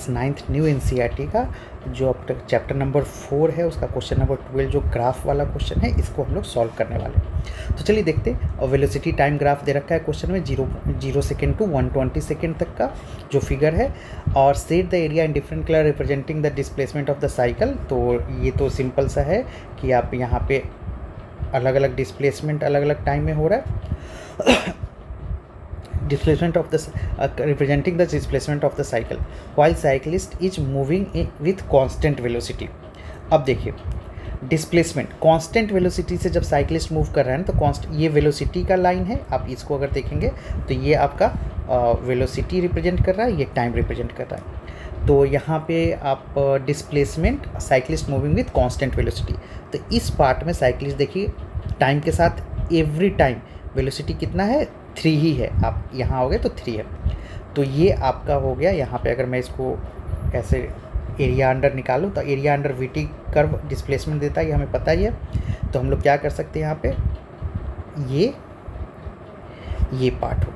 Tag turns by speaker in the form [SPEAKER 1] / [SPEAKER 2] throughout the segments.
[SPEAKER 1] 9th new NCERT का जो अब तक चैप्टर नंबर 4 है उसका क्वेश्चन नंबर 12 जो ग्राफ वाला क्वेश्चन है इसको हम लोग सॉल्व करने वाले हैं। तो चलिए देखते हैं। और वेलोसिटी टाइम ग्राफ दे रखा है क्वेश्चन में 0 सेकेंड टू 120 सेकेंड तक का जो फिगर है, और set the area in different colour representing the displacement of the cycle. तो ये तो सिंपल सा है कि आप यहाँ पे अलग अलग डिस्प्लेसमेंट अलग अलग टाइम में हो रहा है। displacement of the representing the displacement of the cycle while cyclist is moving with constant velocity। अब देखिए डिस्प्लेसमेंट कांस्टेंट वेलोसिटी से जब साइकिलिस्ट मूव कर रहा है ना, तो ये वेलोसिटी का लाइन है। आप इसको अगर देखेंगे तो ये आपका वेलोसिटी रिप्रेजेंट कर रहा है, ये टाइम रिप्रेजेंट कर रहा है। तो यहाँ पे आप displacement cyclist moving with constant velocity, तो इस पार्ट में साइकिलिस्ट देखिए टाइम के साथ एवरी टाइम वेलोसिटी कितना है 3 ही है। आप यहाँ आओगे तो 3 है। तो ये आपका हो गया। यहाँ पे अगर मैं इसको ऐसे एरिया अंडर निकालूँ तो area under VT curve displacement देता है, ये हमें पता ही है। तो हम लोग क्या कर सकते हैं यहाँ पे, ये पार्ट हो गया।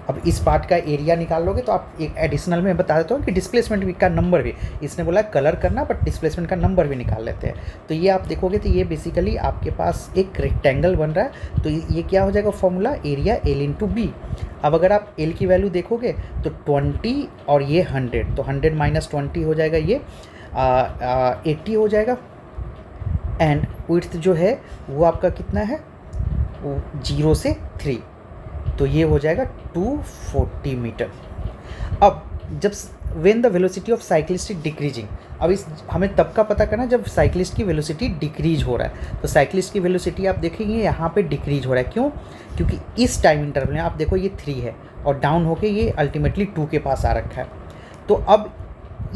[SPEAKER 1] अब इस पार्ट का एरिया निकाल लोगे तो आप एक एडिशनल में बता देता हूँ कि डिस्प्लेसमेंट का नंबर भी, इसने बोला कलर करना बट डिस्प्लेसमेंट का नंबर भी निकाल लेते हैं। तो ये आप देखोगे तो ये बेसिकली आपके पास एक रेक्टेंगल बन रहा है। तो ये क्या हो जाएगा formula, area L into B. अब अगर आप L की वैल्यू देखोगे तो 20 और ये 100, तो 100 माइनस 20 हो जाएगा, ये 80 हो जाएगा। एंड विड्थ जो है वो आपका कितना है, वो 0 से 3, तो ये हो जाएगा 240 मीटर। अब जब when the velocity of cyclist is decreasing, अब इस हमें तब का पता करना जब साइक्लिस्ट की वेलोसिटी डिक्रीज हो रहा है। तो साइक्लिस्ट की वेलोसिटी आप देखेंगे यहाँ पे डिक्रीज हो रहा है, क्यों? क्योंकि इस टाइम इंटरवल में आप देखो ये 3 है और डाउन होके ये अल्टीमेटली 2 के पास आ रखा है। तो अब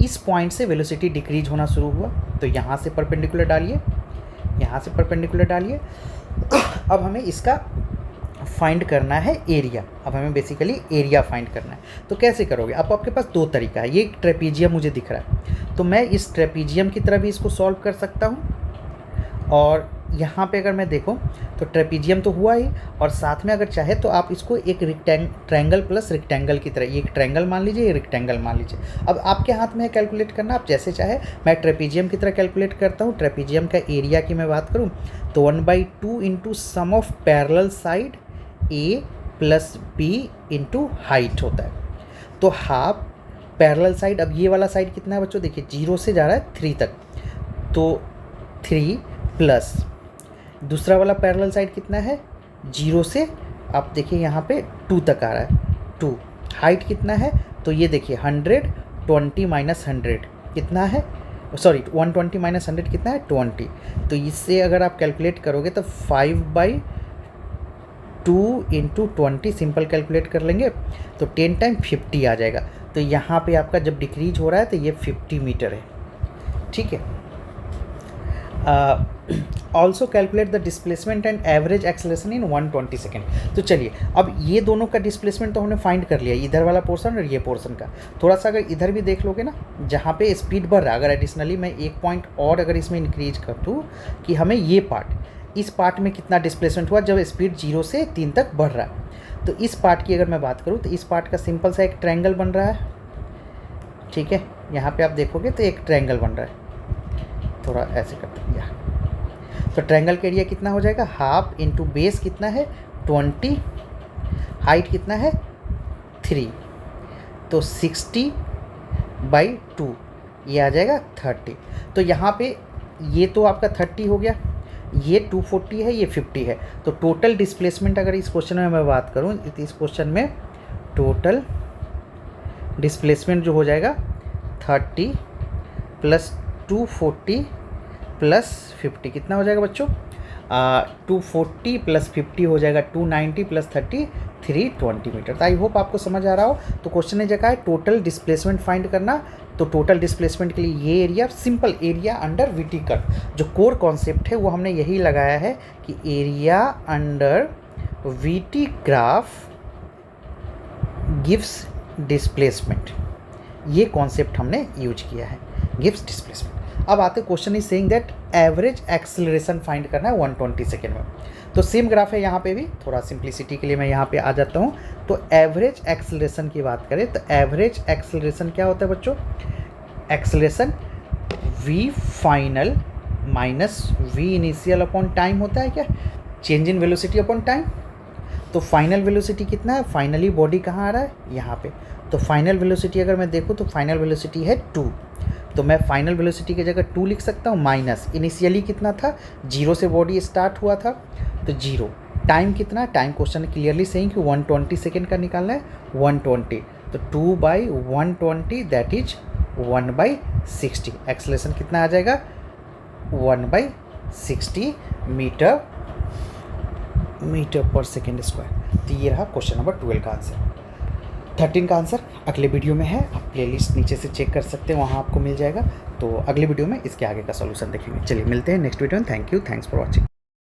[SPEAKER 1] इस पॉइंट से वेलोसिटी डिक्रीज होना शुरू हुआ। तो यहाँ से परपेंडिकुलर डालिए, यहाँ से परपेंडिकुलर डालिए। अब हमें इसका फाइंड करना है एरिया। अब हमें बेसिकली एरिया फाइंड करना है। तो कैसे करोगे? अब आपके पास 2 तरीका है। ये ट्रेपीजियम मुझे दिख रहा है, तो मैं इस ट्रेपीजियम की तरह भी इसको सॉल्व कर सकता हूँ। और यहाँ पे अगर मैं देखूँ तो ट्रेपीजियम तो हुआ ही, और साथ में अगर चाहे तो आप इसको एक ट्रायंगल प्लस रेक्टेंगल की तरह, ये एक ट्रायंगल मान लीजिए, ये रेक्टेंगल मान लीजिए। अब आपके हाथ में है कैलकुलेट करना, आप जैसे चाहे। मैं ट्रेपीजियम की तरह कैलकुलेट करता हूँ। ट्रेपीजियम का एरिया की मैं बात करूँ तो 1/2 into sum of parallel side A plus B into height होता है। तो हाफ पैरेलल साइड, अब ये वाला साइड कितना है बच्चों, देखिए 0 से जा रहा है 3 तक, तो 3 प्लस दूसरा वाला पैरेलल साइड कितना है 0 से, आप देखिए यहाँ पे 2 तक आ रहा है 2। हाइट कितना है, तो ये देखिए 120 माइनस 100 कितना है, सॉरी 120 माइनस 100 कितना है 20। तो इससे अगर आप कैलकुलेट करोगे तो 5/2 इंटू 20 सिंपल कैलकुलेट कर लेंगे तो 10 टाइम 50 आ जाएगा। तो यहाँ पे आपका जब डिक्रीज हो रहा है तो ये 50 मीटर है, ठीक है। Also calculate the displacement and average acceleration in 120 second. तो चलिए अब ये दोनों का डिस्प्लेसमेंट तो हमने फाइंड कर लिया, इधर वाला पोर्शन और ये पोर्शन का। थोड़ा सा अगर इधर भी देख लोगे ना, जहाँ पे स्पीड बढ़ रहा है, अगर एडिशनली मैं एक पॉइंट और अगर इसमें इंक्रीज कर दूँ कि हमें ये पार्ट, इस पार्ट में कितना डिस्प्लेसमेंट हुआ जब स्पीड 0 से 3 तक बढ़ रहा है। तो इस पार्ट की अगर मैं बात करूँ तो इस पार्ट का सिंपल सा एक ट्रायंगल बन रहा है, ठीक है। यहाँ पे आप देखोगे तो एक ट्रायंगल बन रहा है, थोड़ा ऐसे करते हैं यहाँ। तो ट्रायंगल का एरिया कितना हो जाएगा, हाफ इंटू बेस कितना है 20, हाइट कितना है 3, तो 60/2 ये आ जाएगा 30। तो यहाँ पे ये तो आपका 30 हो गया, ये 240 है, ये 50 है। तो टोटल डिस्प्लेसमेंट अगर इस क्वेश्चन में मैं बात करूँ, इस क्वेश्चन में टोटल डिस्प्लेसमेंट जो हो जाएगा 30 प्लस 240 प्लस 50 कितना हो जाएगा बच्चों, 240 प्लस 50 हो जाएगा 290 प्लस 30 320 मीटर। तो आई होप आपको समझ आ रहा हो। तो क्वेश्चन ने जगह है टोटल डिस्प्लेसमेंट फाइंड करना। तो टोटल डिस्प्लेसमेंट के लिए ये area, simple area under VT curve, जो कोर कॉन्सेप्ट है वो हमने यही लगाया है कि area under VT graph gives displacement, ये कॉन्सेप्ट हमने यूज किया है, गिव्स डिस्प्लेसमेंट। अब आते question is saying that average acceleration find करना है 120 सेकेंड में। तो सेम ग्राफ है यहाँ पे भी, थोड़ा सिंप्लिसिटी के लिए मैं यहाँ पे आ जाता हूँ। तो एवरेज एक्सेलरेशन की बात करें तो एवरेज एक्सेलरेशन क्या होता है बच्चों, acceleration v final minus v initial upon time होता है क्या, change in velocity upon time. तो फाइनल वेलोसिटी कितना है, फाइनली बॉडी कहाँ आ रहा है, यहाँ पे। तो फाइनल वेलोसिटी अगर मैं देखूँ तो फाइनल वेलोसिटी है 2, तो मैं फाइनल वेलोसिटी की जगह 2 लिख सकता हूँ, माइनस इनिशियली कितना था, 0 से बॉडी स्टार्ट हुआ था तो 0। टाइम कितना है, टाइम क्वेश्चन क्लियरली सेइंग कि 120 सेकेंड का निकालना है, 120, तो 2/120 दैट इज 1/60। एक्सेलरेशन कितना आ जाएगा, 1/60 मीटर पर सेकेंड स्क्वायर। तो ये रहा क्वेश्चन नंबर 12 का आंसर। 13 का आंसर अगले वीडियो में है, आप प्लेलिस्ट नीचे से चेक कर सकते हैं, वहाँ आपको मिल जाएगा। तो अगले वीडियो में इसके आगे का सॉल्यूशन देखेंगे। चलिए मिलते हैं नेक्स्ट वीडियो में। Thank you, thanks for watching.